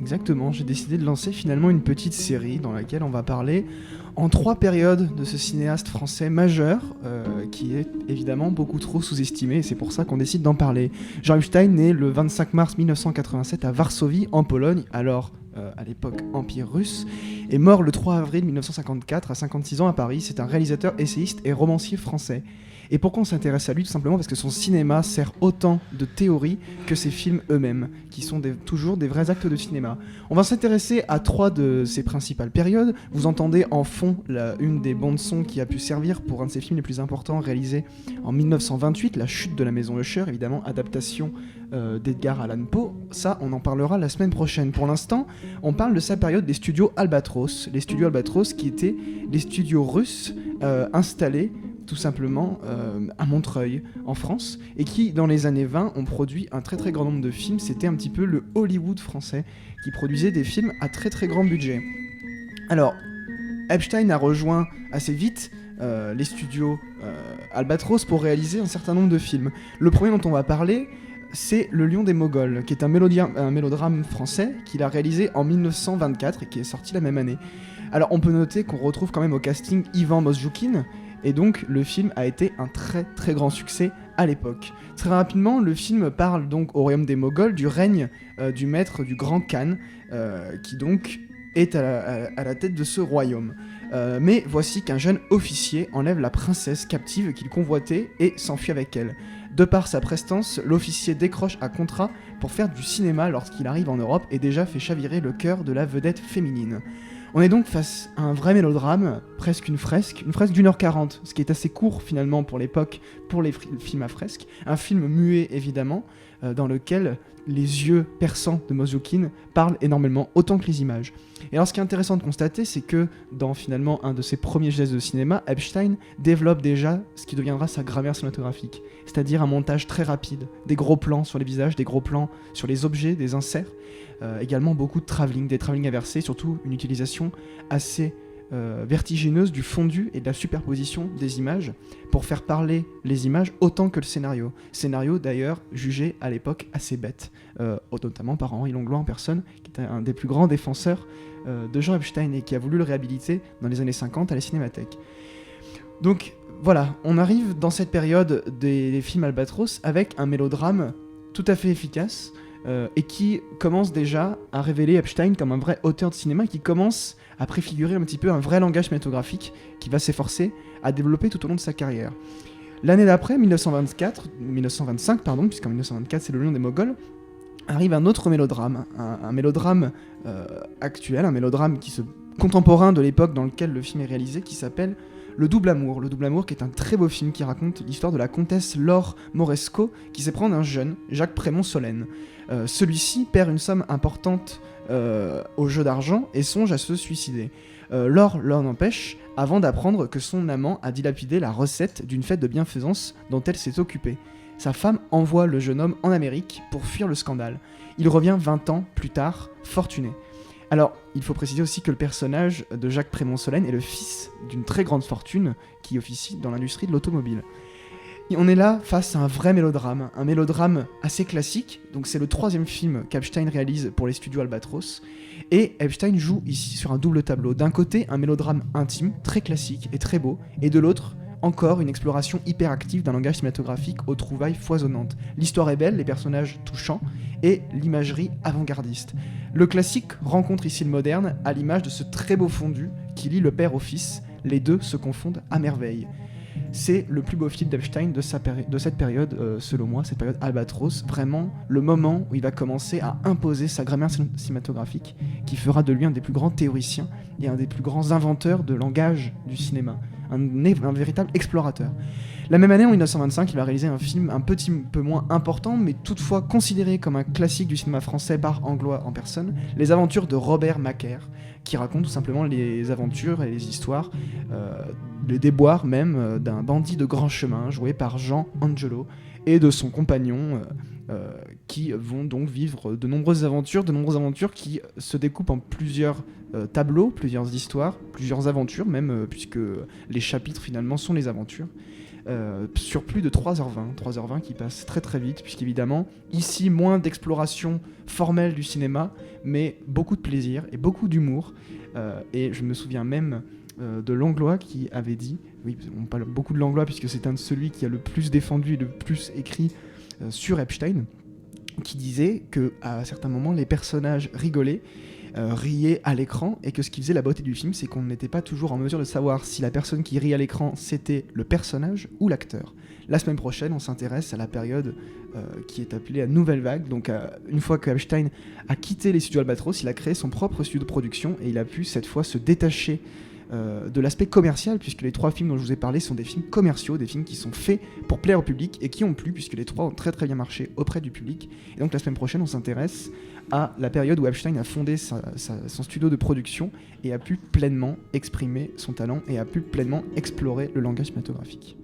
Exactement, j'ai décidé de lancer finalement une petite série dans laquelle on va parler en 3 périodes de ce cinéaste français majeur qui est évidemment beaucoup trop sous-estimé et c'est pour ça qu'on décide d'en parler. Jean Epstein naît le 25 mars 1987 à Varsovie en Pologne, alors à l'époque Empire russe, est mort le 3 avril 1954 à 56 ans à Paris. C'est un réalisateur, essayiste et romancier français. Et pourquoi on s'intéresse à lui? Tout simplement parce que son cinéma sert autant de théorie que ses films eux-mêmes, qui sont toujours des vrais actes de cinéma. On va s'intéresser à 3 de ses principales périodes. Vous entendez en fond une des bandes-son qui a pu servir pour un de ses films les plus importants, réalisé en 1928, La chute de la maison Usher, évidemment, adaptation d'Edgar Allan Poe. Ça, on en parlera la semaine prochaine. Pour l'instant, on parle de sa période des studios Albatros. Les studios Albatros qui étaient des studios russes installés tout simplement à Montreuil, en France, et qui, dans les années 20, ont produit un très très grand nombre de films. C'était un petit peu le Hollywood français, qui produisait des films à très très grand budget. Alors, Epstein a rejoint assez vite les studios Albatros pour réaliser un certain nombre de films. Le premier dont on va parler, c'est Le Lion des Moghols, qui est un mélodrame français qu'il a réalisé en 1924 et qui est sorti la même année. Alors, on peut noter qu'on retrouve quand même au casting Ivan Mosjoukine, et donc le film a été un très très grand succès à l'époque. Très rapidement, le film parle donc au royaume des Moghols du règne du maître du grand Khan, qui donc est à la tête de ce royaume. Mais voici qu'un jeune officier enlève la princesse captive qu'il convoitait et s'enfuit avec elle. De par sa prestance, l'officier décroche un contrat pour faire du cinéma lorsqu'il arrive en Europe et déjà fait chavirer le cœur de la vedette féminine. On est donc face à un vrai mélodrame, presque une fresque d'1h40, ce qui est assez court finalement pour l'époque, pour les films à fresque. Un film muet évidemment, dans lequel les yeux perçants de Mosjoukine parlent énormément, autant que les images. Et alors ce qui est intéressant de constater, c'est que dans finalement un de ses premiers gestes de cinéma, Epstein développe déjà ce qui deviendra sa grammaire cinématographique, c'est-à-dire un montage très rapide, des gros plans sur les visages, des gros plans sur les objets, des inserts, également beaucoup de travelling, des travelling inversés, surtout une utilisation assez vertigineuse du fondu et de la superposition des images pour faire parler les images autant que le scénario. Scénario d'ailleurs jugé à l'époque assez bête, notamment par Henri Langlois en personne, qui était un des plus grands défenseurs de Jean Epstein et qui a voulu le réhabiliter dans les années 50 à la Cinémathèque. Donc voilà, on arrive dans cette période des films Albatros avec un mélodrame tout à fait efficace et qui commence déjà à révéler Epstein comme un vrai auteur de cinéma, qui commence à préfigurer un petit peu un vrai langage cinématographique qui va s'efforcer à développer tout au long de sa carrière. L'année d'après, 1925, puisqu'en 1924 c'est Le Lion des Moghols, arrive un autre mélodrame, un mélodrame actuel, un mélodrame contemporain de l'époque dans lequel le film est réalisé, qui s'appelle Le Double Amour. Le Double Amour, qui est un très beau film qui raconte l'histoire de la comtesse Laure Mauresco, qui s'éprend d'un jeune, Jacques Prémont-Solène. Celui-ci perd une somme importante au jeu d'argent et songe à se suicider. Laure l'en empêche avant d'apprendre que son amant a dilapidé la recette d'une fête de bienfaisance dont elle s'est occupée. Sa femme envoie le jeune homme en Amérique pour fuir le scandale. Il revient 20 ans plus tard, fortuné. Alors, il faut préciser aussi que le personnage de Jacques Prémont-Solène est le fils d'une très grande fortune qui officie dans l'industrie de l'automobile. Et on est là face à un vrai mélodrame, un mélodrame assez classique, donc c'est le 3e film qu'Epstein réalise pour les studios Albatros, et Epstein joue ici sur un double tableau. D'un côté, un mélodrame intime, très classique et très beau, et de l'autre, encore une exploration hyperactive d'un langage cinématographique aux trouvailles foisonnantes. L'histoire est belle, les personnages touchants, et l'imagerie avant-gardiste. Le classique rencontre ici le moderne, à l'image de ce très beau fondu qui lie le père au fils. Les deux se confondent à merveille. C'est le plus beau film d'Epstein de cette période, selon moi, cette période Albatros, vraiment le moment où il va commencer à imposer sa grammaire cinématographique, qui fera de lui un des plus grands théoriciens et un des plus grands inventeurs de langage du cinéma, un véritable explorateur. La même année, en 1925, il va réaliser un film un petit peu moins important, mais toutefois considéré comme un classique du cinéma français par Langlois en personne, Les Aventures de Robert Macaire, qui raconte tout simplement les aventures et les histoires, les déboires même, d'un bandit de grand chemin, joué par Jean Angelo, et de son compagnon, qui vont donc vivre de nombreuses aventures qui se découpent en plusieurs tableaux, plusieurs histoires, plusieurs aventures même, puisque les chapitres finalement sont les aventures. sur plus de 3h20 qui passe très très vite, puisqu'évidemment, ici, moins d'exploration formelle du cinéma, mais beaucoup de plaisir et beaucoup d'humour. Et je me souviens même de Langlois qui avait dit, oui, on parle beaucoup de Langlois puisque c'est un de celui qui a le plus défendu et le plus écrit sur Epstein, qui disait qu'à certains moments, les personnages rigolaient, riaient à l'écran, et que ce qui faisait la beauté du film, c'est qu'on n'était pas toujours en mesure de savoir si la personne qui rit à l'écran, c'était le personnage ou l'acteur. La semaine prochaine, on s'intéresse à la période qui est appelée la Nouvelle Vague. Donc une fois que Epstein a quitté les studios Albatros, il a créé son propre studio de production, et il a pu cette fois se détacher de l'aspect commercial, puisque les 3 films dont je vous ai parlé sont des films commerciaux, des films qui sont faits pour plaire au public et qui ont plu, puisque les 3 ont très très bien marché auprès du public. Et donc la semaine prochaine, on s'intéresse à la période où Epstein a fondé son studio de production et a pu pleinement exprimer son talent et a pu pleinement explorer le langage cinématographique.